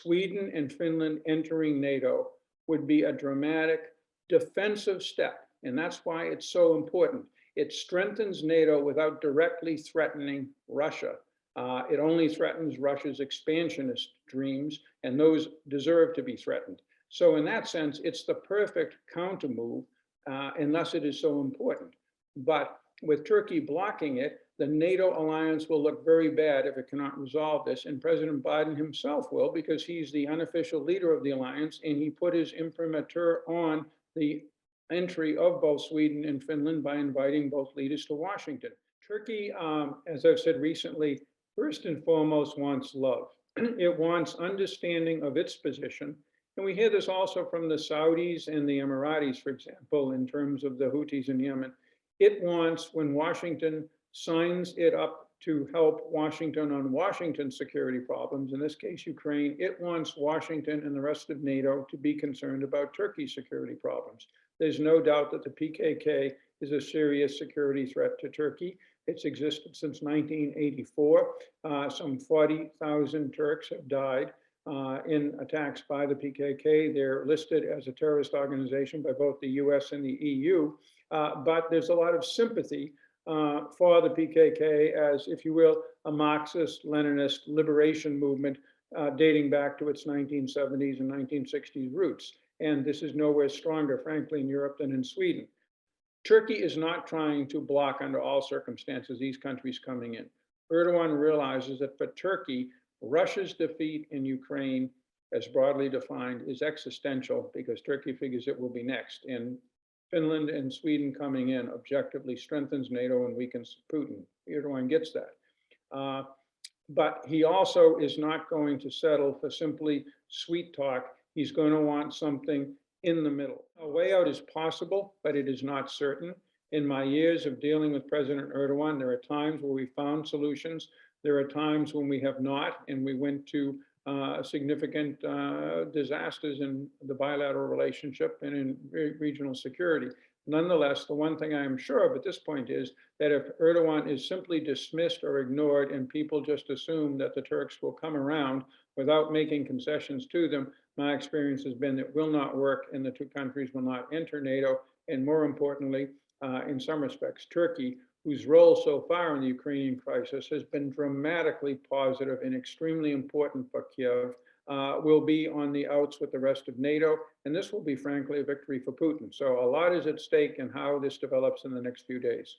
Sweden and Finland entering NATO would be a dramatic defensive step, and that's why it's so important. It strengthens NATO without directly threatening Russia. It only threatens Russia's expansionist dreams, and those deserve to be threatened. So in that sense, it's the perfect countermove, and thus it is so important. But with Turkey blocking it, the NATO alliance will look very bad if it cannot resolve this. And President Biden himself will, because he's the unofficial leader of the alliance, and he put his imprimatur on the entry of both Sweden and Finland by inviting both leaders to Washington. Turkey, as I've said recently, first and foremost wants love. It wants understanding of its position. And we hear this also from the Saudis and the Emiratis, for example, in terms of the Houthis in Yemen. It wants, when Washington signs it up to help Washington on Washington's security problems, in this case, Ukraine, it wants Washington and the rest of NATO to be concerned about Turkey's security problems. There's no doubt that the PKK is a serious security threat to Turkey. It's existed since 1984. Some 40,000 Turks have died in attacks by the PKK. They're listed as a terrorist organization by both the US and the EU, but there's a lot of sympathy for the PKK as, if you will, a Marxist-Leninist liberation movement dating back to its 1970s and 1960s roots. And this is nowhere stronger, frankly, in Europe than in Sweden. Turkey is not trying to block under all circumstances these countries coming in. Erdogan realizes that for Turkey, Russia's defeat in Ukraine, as broadly defined, is existential because Turkey figures it will be next. And Finland and Sweden coming in objectively strengthens NATO and weakens Putin. Erdogan gets that. But he also is not going to settle for simply sweet talk. He's going to want something in the middle. A way out is possible, but it is not certain. In my years of dealing with President Erdogan, there are times where we found solutions. There are times when we have not, and we went to significant disasters in the bilateral relationship and in regional security. Nonetheless, the one thing I am sure of at this point is that if Erdogan is simply dismissed or ignored and people just assume that the Turks will come around without making concessions to them, my experience has been that it will not work and the two countries will not enter NATO. And more importantly, in some respects, Turkey, whose role so far in the Ukrainian crisis has been dramatically positive and extremely important for Kiev, will be on the outs with the rest of NATO. And this will be, frankly, a victory for Putin. So a lot is at stake in how this develops in the next few days.